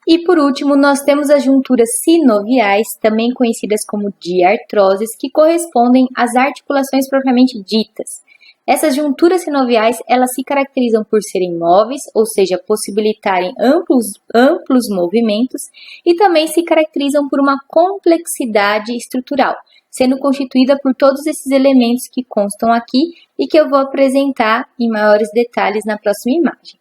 E por último, nós temos as junturas sinoviais, também conhecidas como diartroses, que correspondem às articulações propriamente ditas. Essas junturas sinoviais, elas se caracterizam por serem móveis, ou seja, possibilitarem amplos movimentos, e também se caracterizam por uma complexidade estrutural, sendo constituída por todos esses elementos que constam aqui e que eu vou apresentar em maiores detalhes na próxima imagem.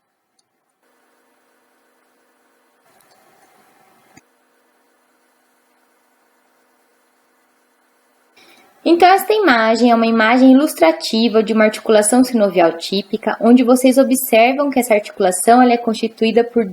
Então, esta imagem é uma imagem ilustrativa de uma articulação sinovial típica, onde vocês observam que essa articulação ela é constituída por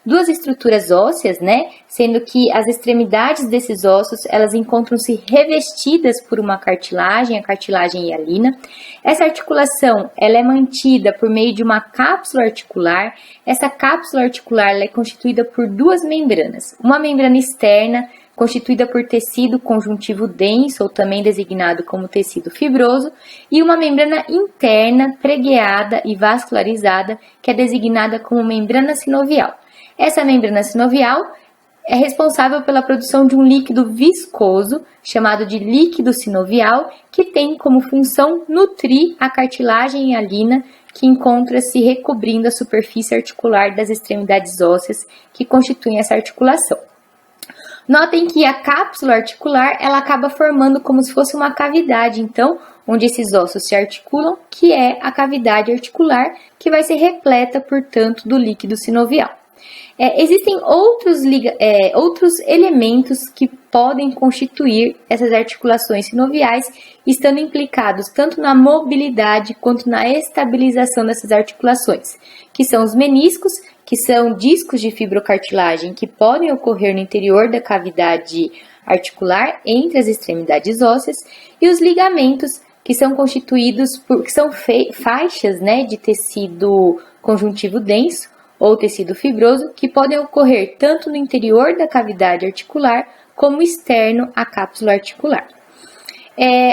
duas estruturas ósseas, né? Sendo que as extremidades desses ossos, elas encontram-se revestidas por uma cartilagem, a cartilagem hialina. Essa articulação, ela é mantida por meio de uma cápsula articular. Essa cápsula articular ela é constituída por duas membranas, uma membrana externa, constituída por tecido conjuntivo denso, ou também designado como tecido fibroso, e uma membrana interna, pregueada e vascularizada, que é designada como membrana sinovial. Essa membrana sinovial é responsável pela produção de um líquido viscoso, chamado de líquido sinovial, que tem como função nutrir a cartilagem hialina, que encontra-se recobrindo a superfície articular das extremidades ósseas que constituem essa articulação. Notem que a cápsula articular, ela acaba formando como se fosse uma cavidade, então, onde esses ossos se articulam, que é a cavidade articular, que vai ser repleta, portanto, do líquido sinovial. Existem outros elementos que podem constituir essas articulações sinoviais, estando implicados tanto na mobilidade quanto na estabilização dessas articulações, que são os meniscos, que são discos de fibrocartilagem que podem ocorrer no interior da cavidade articular entre as extremidades ósseas, e os ligamentos, que são constituídos que são faixas, né, de tecido conjuntivo denso ou tecido fibroso, que podem ocorrer tanto no interior da cavidade articular como externo à cápsula articular.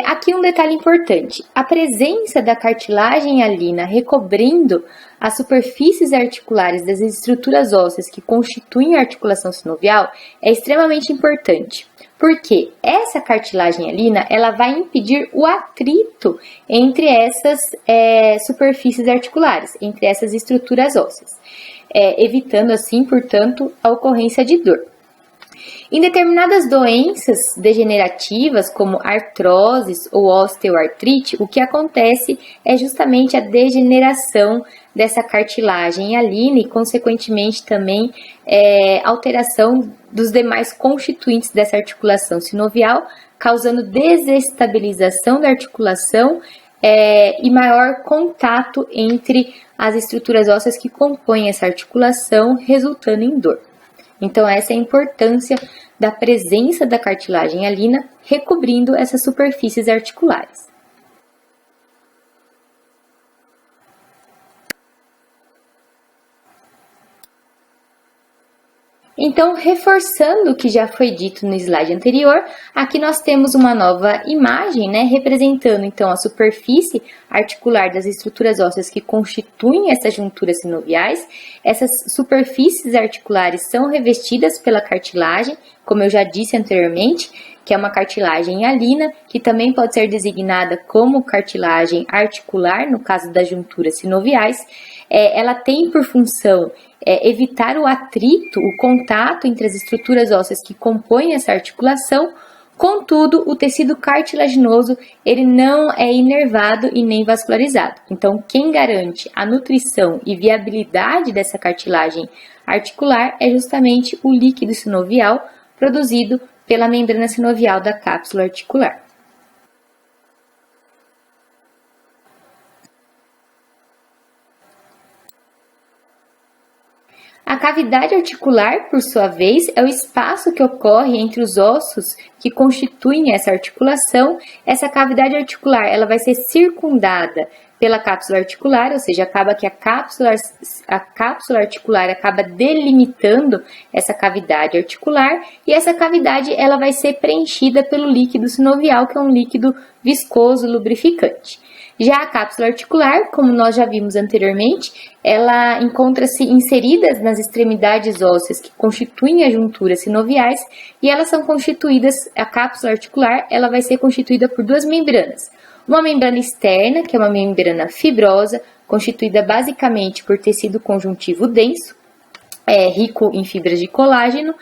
Aqui um detalhe importante: a presença da cartilagem hialina recobrindo as superfícies articulares das estruturas ósseas que constituem a articulação sinovial é extremamente importante, porque essa cartilagem hialina ela vai impedir o atrito entre essas superfícies articulares, entre essas estruturas ósseas, evitando assim, portanto, a ocorrência de dor. Em determinadas doenças degenerativas, como artroses ou osteoartrite, o que acontece é justamente a degeneração dessa cartilagem hialina e, consequentemente, também alteração dos demais constituintes dessa articulação sinovial, causando desestabilização da articulação e maior contato entre as estruturas ósseas que compõem essa articulação, resultando em dor. Então, essa é a importância da presença da cartilagem hialina recobrindo essas superfícies articulares. Então, reforçando o que já foi dito no slide anterior, aqui nós temos uma nova imagem, né, representando então a superfície articular das estruturas ósseas que constituem essas junturas sinoviais. Essas superfícies articulares são revestidas pela cartilagem, como eu já disse anteriormente, que é uma cartilagem hialina, que também pode ser designada como cartilagem articular, no caso das junturas sinoviais. Ela tem por função evitar o atrito, o contato entre as estruturas ósseas que compõem essa articulação. Contudo, o tecido cartilaginoso ele não é inervado e nem vascularizado. Então, quem garante a nutrição e viabilidade dessa cartilagem articular é justamente o líquido sinovial produzido pela membrana sinovial da cápsula articular. A cavidade articular, por sua vez, é o espaço que ocorre entre os ossos que constituem essa articulação. Essa cavidade articular ela vai ser circundada pela cápsula articular, ou seja, acaba que a cápsula articular acaba delimitando essa cavidade articular, e essa cavidade ela vai ser preenchida pelo líquido sinovial, que é um líquido viscoso, lubrificante. Já a cápsula articular, como nós já vimos anteriormente, ela encontra-se inserida nas extremidades ósseas que constituem as junturas sinoviais e elas são constituídas, a cápsula articular, ela vai ser constituída por duas membranas. Uma membrana externa, que é uma membrana fibrosa, constituída basicamente por tecido conjuntivo denso, rico em fibras de colágeno,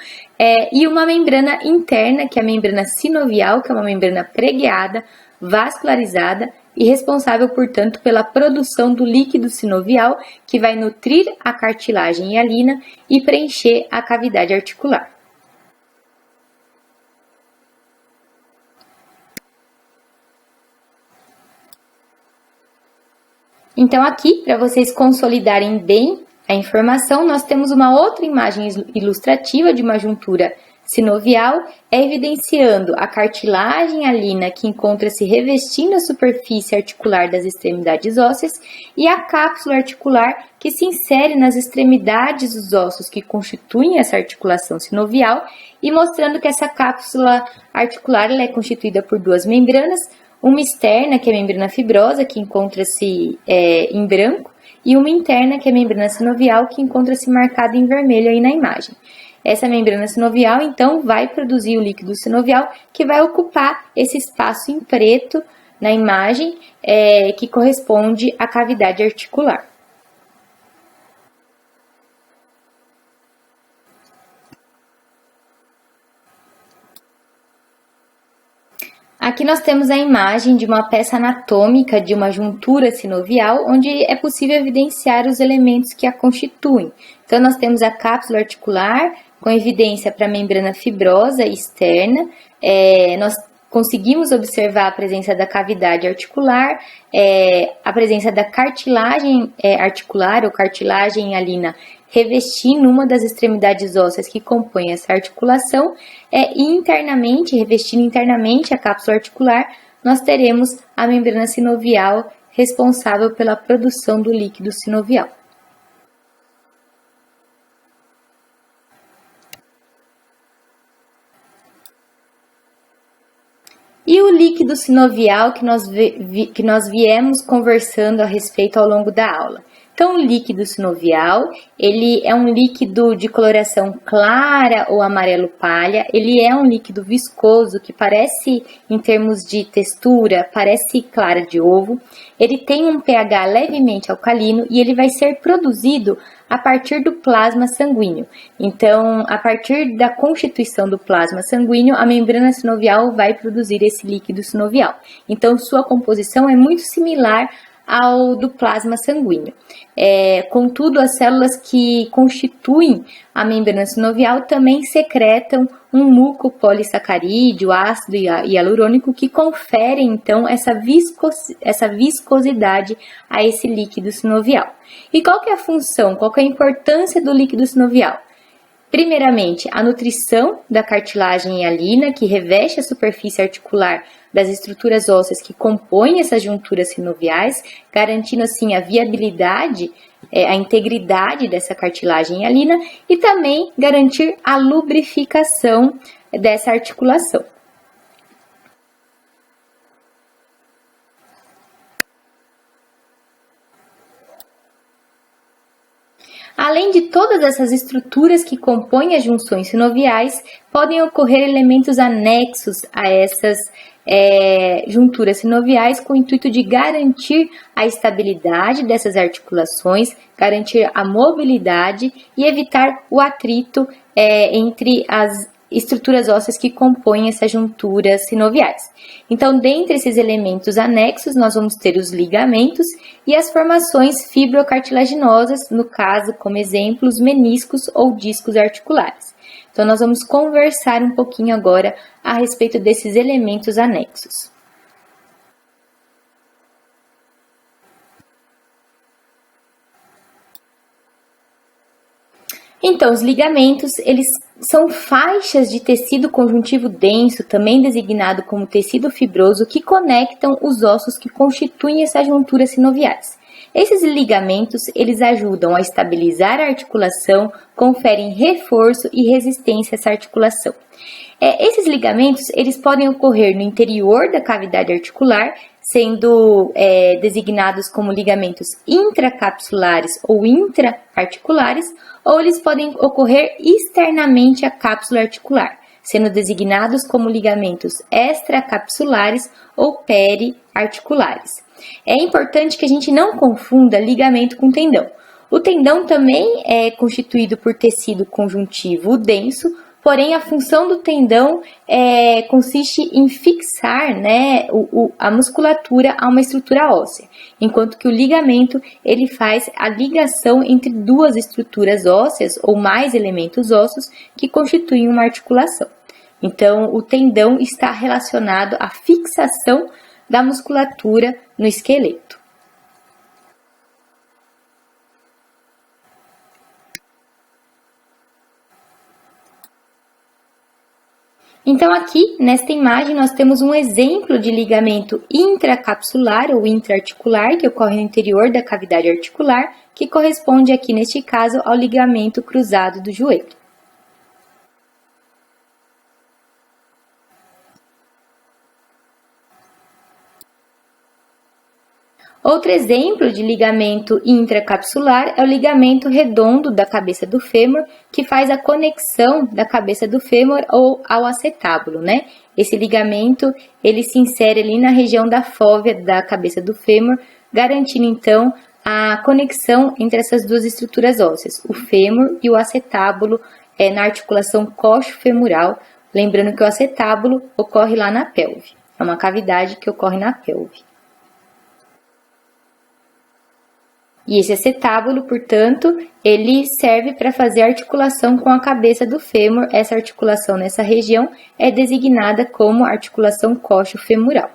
e uma membrana interna, que é a membrana sinovial, que é uma membrana pregueada, vascularizada e responsável, portanto, pela produção do líquido sinovial, que vai nutrir a cartilagem hialina e preencher a cavidade articular. Então, aqui, para vocês consolidarem bem a informação, nós temos uma outra imagem ilustrativa de uma juntura sinovial, evidenciando a cartilagem hialina que encontra-se revestindo a superfície articular das extremidades ósseas e a cápsula articular que se insere nas extremidades dos ossos que constituem essa articulação sinovial e mostrando que essa cápsula articular ela é constituída por duas membranas, uma externa, que é a membrana fibrosa, que encontra-se em branco, e uma interna, que é a membrana sinovial, que encontra-se marcada em vermelho aí na imagem. Essa membrana sinovial, então, vai produzir o líquido sinovial, que vai ocupar esse espaço em preto na imagem, que corresponde à cavidade articular. Aqui nós temos a imagem de uma peça anatômica de uma juntura sinovial, onde é possível evidenciar os elementos que a constituem. Então, nós temos a cápsula articular, com evidência para a membrana fibrosa externa. Nós conseguimos observar a presença da cavidade articular, a presença da cartilagem articular ou cartilagem hialina revestindo uma das extremidades ósseas que compõem essa articulação, e internamente, revestindo internamente a cápsula articular, nós teremos a membrana sinovial responsável pela produção do líquido sinovial. E o líquido sinovial que nós viemos conversando a respeito ao longo da aula. Então, o líquido sinovial, ele é um líquido de coloração clara ou amarelo palha, ele é um líquido viscoso que parece, em termos de textura, parece clara de ovo, ele tem um pH levemente alcalino e ele vai ser produzido a partir do plasma sanguíneo. Então, a partir da constituição do plasma sanguíneo, a membrana sinovial vai produzir esse líquido sinovial. Então, sua composição é muito similar ao do plasma sanguíneo. Contudo, as células que constituem a membrana sinovial também secretam um muco polissacarídeo, ácido hialurônico, que conferem, então, essa viscosidade a esse líquido sinovial. E qual que é a função, qual que é a importância do líquido sinovial? Primeiramente, a nutrição da cartilagem hialina, que reveste a superfície articular das estruturas ósseas que compõem essas junturas sinoviais, garantindo assim a viabilidade, a integridade dessa cartilagem hialina e também garantir a lubrificação dessa articulação. Além de todas essas estruturas que compõem as junções sinoviais, podem ocorrer elementos anexos a essas junturas sinoviais com o intuito de garantir a estabilidade dessas articulações, garantir a mobilidade e evitar o atrito entre as estruturas ósseas que compõem essas junturas sinoviais. Então, dentre esses elementos anexos, nós vamos ter os ligamentos e as formações fibrocartilaginosas, no caso, como exemplo, os meniscos ou discos articulares. Então, nós vamos conversar um pouquinho agora a respeito desses elementos anexos. Então, os ligamentos, eles são faixas de tecido conjuntivo denso, também designado como tecido fibroso, que conectam os ossos que constituem essas junturas sinoviais. Esses ligamentos, eles ajudam a estabilizar a articulação, conferem reforço e resistência a essa articulação. Esses ligamentos, eles podem ocorrer no interior da cavidade articular, sendo designados como ligamentos intracapsulares ou intraarticulares, ou eles podem ocorrer externamente à cápsula articular, sendo designados como ligamentos extracapsulares ou periarticulares. É importante que a gente não confunda ligamento com tendão. O tendão também é constituído por tecido conjuntivo denso, porém a função do tendão consiste em fixar, né, a musculatura a uma estrutura óssea, enquanto que o ligamento ele faz a ligação entre duas estruturas ósseas ou mais elementos ósseos que constituem uma articulação. Então, o tendão está relacionado à fixação da musculatura no esqueleto. Então, aqui, nesta imagem, nós temos um exemplo de ligamento intracapsular ou intraarticular, que ocorre no interior da cavidade articular, que corresponde aqui, neste caso, ao ligamento cruzado do joelho. Outro exemplo de ligamento intracapsular é o ligamento redondo da cabeça do fêmur, que faz a conexão da cabeça do fêmur ao acetábulo, né? Esse ligamento, ele se insere ali na região da fóvea da cabeça do fêmur, garantindo então a conexão entre essas duas estruturas ósseas, o fêmur e o acetábulo, na articulação coxo-femoral, lembrando que o acetábulo ocorre lá na pelve, é uma cavidade que ocorre na pelve. E esse acetábulo, portanto, ele serve para fazer articulação com a cabeça do fêmur. Essa articulação nessa região é designada como articulação coxo-femoral.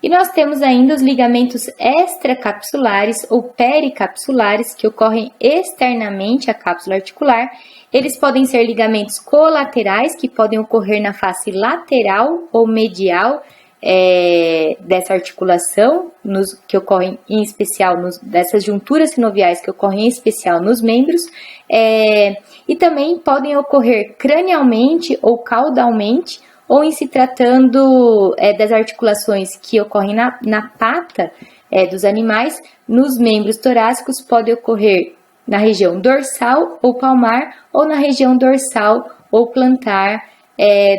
E nós temos ainda os ligamentos extracapsulares ou pericapsulares, que ocorrem externamente à cápsula articular. Eles podem ser ligamentos colaterais, que podem ocorrer na face lateral ou medial dessa articulação, que ocorrem em especial dessas junturas sinoviais que ocorrem em especial nos membros, e também podem ocorrer cranialmente ou caudalmente, ou em se tratando das articulações que ocorrem na pata dos animais, nos membros torácicos pode ocorrer na região dorsal ou palmar, ou na região dorsal ou plantar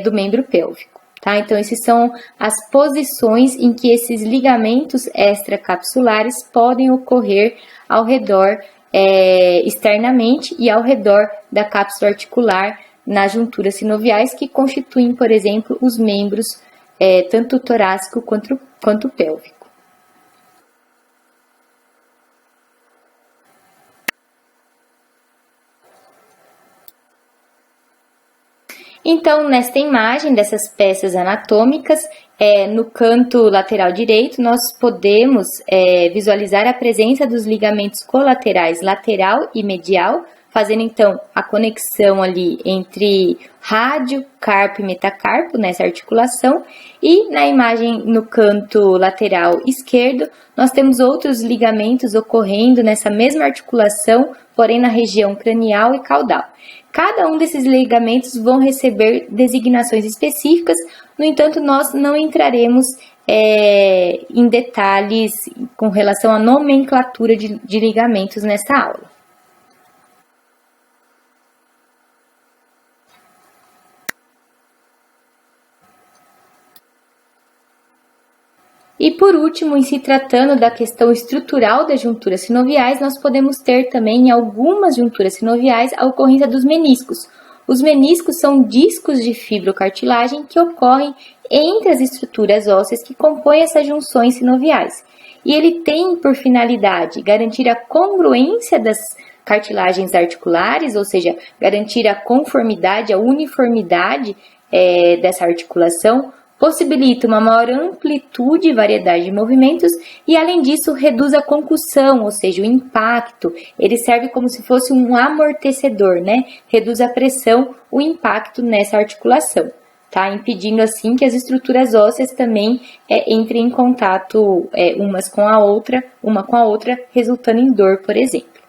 do membro pélvico. Tá? Então, essas são as posições em que esses ligamentos extracapsulares podem ocorrer ao redor, externamente e ao redor da cápsula articular nas junturas sinoviais, que constituem, por exemplo, os membros tanto torácico quanto pélvico. Então, nesta imagem dessas peças anatômicas, no canto lateral direito, nós podemos visualizar a presença dos ligamentos colaterais lateral e medial, fazendo então a conexão ali entre rádio, carpo e metacarpo nessa articulação. E na imagem no canto lateral esquerdo, nós temos outros ligamentos ocorrendo nessa mesma articulação, porém na região cranial e caudal. Cada um desses ligamentos vão receber designações específicas, no entanto, nós não entraremos em detalhes com relação à nomenclatura de ligamentos nessa aula. E por último, em se tratando da questão estrutural das junturas sinoviais, nós podemos ter também em algumas junturas sinoviais a ocorrência dos meniscos. Os meniscos são discos de fibrocartilagem que ocorrem entre as estruturas ósseas que compõem essas junções sinoviais. E ele tem por finalidade garantir a congruência das cartilagens articulares, ou seja, garantir a conformidade, a uniformidade dessa articulação, possibilita uma maior amplitude e variedade de movimentos e, além disso, reduz a concussão, ou seja, o impacto. Ele serve como se fosse um amortecedor, né? Reduz a pressão, o impacto nessa articulação, tá? Impedindo, assim, que as estruturas ósseas também entrem em contato uma com a outra, resultando em dor, por exemplo.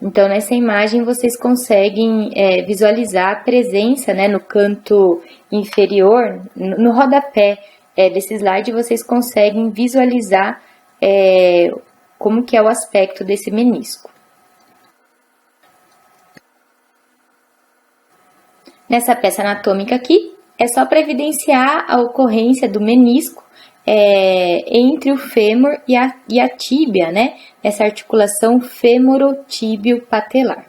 Então, nessa imagem, vocês conseguem visualizar a presença, né, no canto inferior, no rodapé desse slide, vocês conseguem visualizar como que é o aspecto desse menisco. Nessa peça anatômica aqui, é só para evidenciar a ocorrência do menisco entre o fêmur e a tíbia, né? Essa articulação femorotíbio-patelar.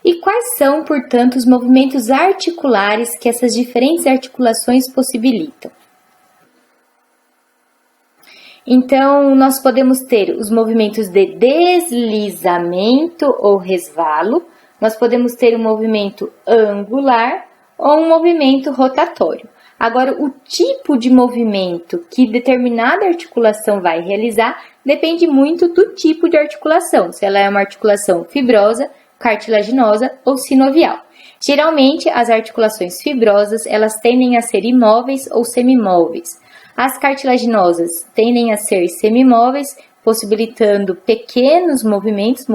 E quais são, portanto, os movimentos articulares que essas diferentes articulações possibilitam? Então, nós podemos ter os movimentos de deslizamento ou resvalo, nós podemos ter um movimento angular ou um movimento rotatório. Agora, o tipo de movimento que determinada articulação vai realizar depende muito do tipo de articulação, se ela é uma articulação fibrosa, cartilaginosa ou sinovial. Geralmente, as articulações fibrosas, elas tendem a ser imóveis ou semimóveis. As cartilaginosas tendem a ser semimóveis, possibilitando pequenos movimentos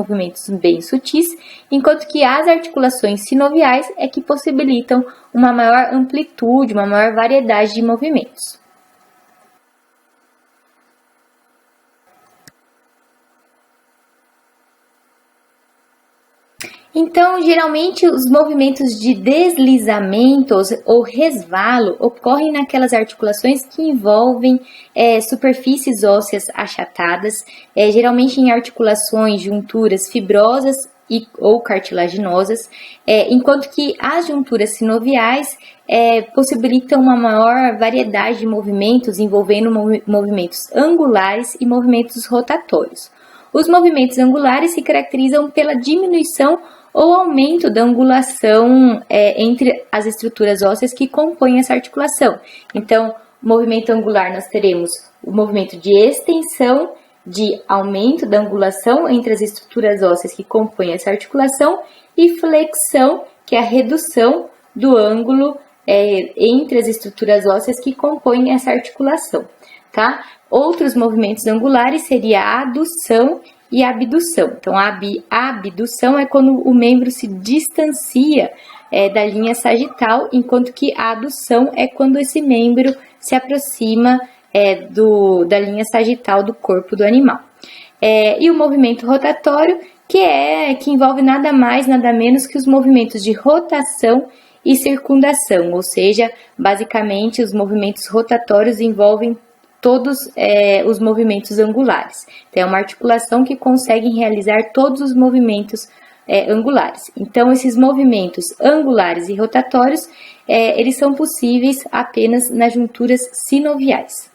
bem sutis, enquanto que as articulações sinoviais é que possibilitam uma maior amplitude, uma maior variedade de movimentos. Então, geralmente, os movimentos de deslizamento ou resvalo ocorrem naquelas articulações que envolvem superfícies ósseas achatadas, geralmente em articulações, junturas fibrosas ou cartilaginosas, enquanto que as junturas sinoviais possibilitam uma maior variedade de movimentos envolvendo movimentos angulares e movimentos rotatórios. Os movimentos angulares se caracterizam pela diminuição ou aumento da angulação entre as estruturas ósseas que compõem essa articulação. Então, movimento angular nós teremos o movimento de extensão, de aumento da angulação entre as estruturas ósseas que compõem essa articulação, e flexão, que é a redução do ângulo entre as estruturas ósseas que compõem essa articulação, tá? Outros movimentos angulares seria a adução e a abdução. Então, a abdução é quando o membro se distancia da linha sagital, enquanto que a adução é quando esse membro se aproxima da linha sagital do corpo do animal. E o movimento rotatório, que envolve nada mais, nada menos que os movimentos de rotação e circundação, ou seja, basicamente os movimentos rotatórios envolvem todos os movimentos angulares. Então, é uma articulação que consegue realizar todos os movimentos angulares. Então, esses movimentos angulares e rotatórios, eles são possíveis apenas nas junturas sinoviais.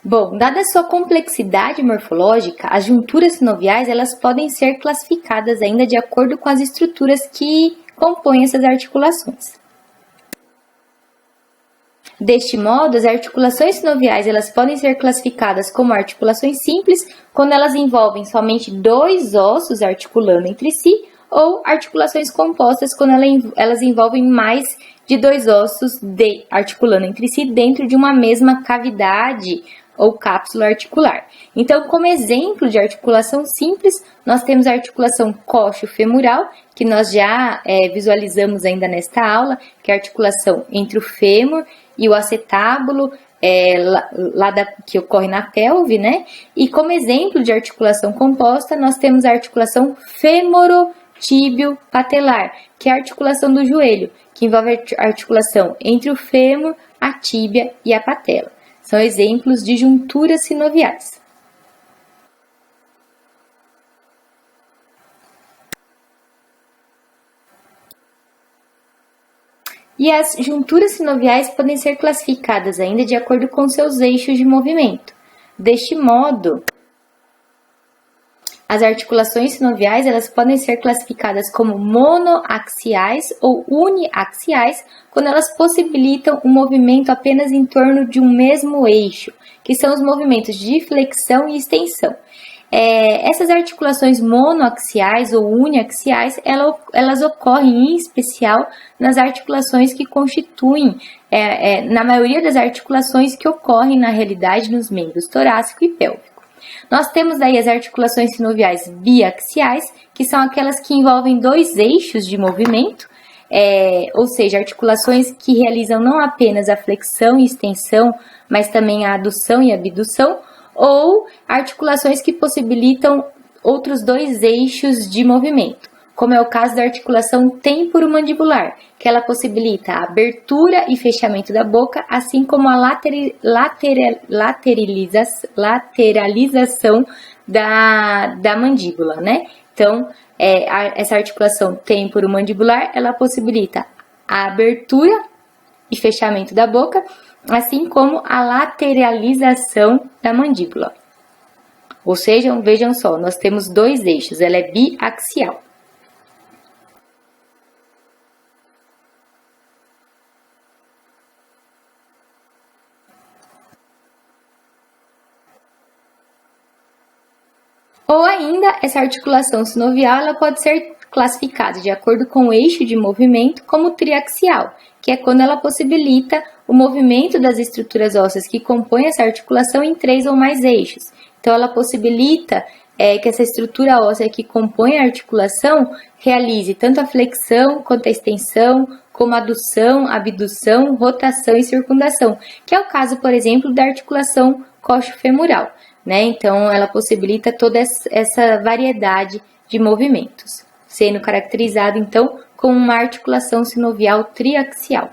Bom, dada a sua complexidade morfológica, as junturas sinoviais elas podem ser classificadas ainda de acordo com as estruturas que compõem essas articulações. Deste modo, as articulações sinoviais elas podem ser classificadas como articulações simples, quando elas envolvem somente dois ossos articulando entre si, ou articulações compostas, quando elas envolvem mais de dois ossos articulando entre si dentro de uma mesma cavidade ou cápsula articular. Então, como exemplo de articulação simples, nós temos a articulação coxo-femoral, que nós já visualizamos ainda nesta aula, que é a articulação entre o fêmur e o acetábulo, que ocorre na pelve, né? E como exemplo de articulação composta, nós temos a articulação femorotíbio-patelar, que é a articulação do joelho, que envolve a articulação entre o fêmur, a tíbia e a patela. São exemplos de junturas sinoviais. E as junturas sinoviais podem ser classificadas ainda de acordo com seus eixos de movimento. Deste modo, as articulações sinoviais elas podem ser classificadas como monoaxiais ou uniaxiais quando elas possibilitam um movimento apenas em torno de um mesmo eixo, que são os movimentos de flexão e extensão. Essas articulações monoaxiais ou uniaxiais, elas ocorrem em especial nas articulações que constituem, na maioria das articulações que ocorrem na realidade nos membros torácico e pélvico. Nós temos daí as articulações sinoviais biaxiais, que são aquelas que envolvem dois eixos de movimento, ou seja, articulações que realizam não apenas a flexão e extensão, mas também a adução e abdução, ou articulações que possibilitam outros dois eixos de movimento, como é o caso da articulação temporomandibular, que ela possibilita a abertura e fechamento da boca, assim como a lateralização da mandíbula, né? Então, essa articulação temporomandibular, ela possibilita a abertura e fechamento da boca, assim como a lateralização da mandíbula. Ou seja, vejam só, nós temos dois eixos, ela é biaxial. Ou ainda, essa articulação sinovial ela pode ser classificada de acordo com o eixo de movimento como triaxial, que é quando ela possibilita o movimento das estruturas ósseas que compõem essa articulação em 3 ou mais eixos. Então, ela possibilita que essa estrutura óssea que compõe a articulação realize tanto a flexão quanto a extensão, como adução, abdução, rotação e circundação, que é o caso, por exemplo, da articulação coxo-femoral, né? Então, ela possibilita toda essa variedade de movimentos, sendo caracterizado, então, como uma articulação sinovial triaxial.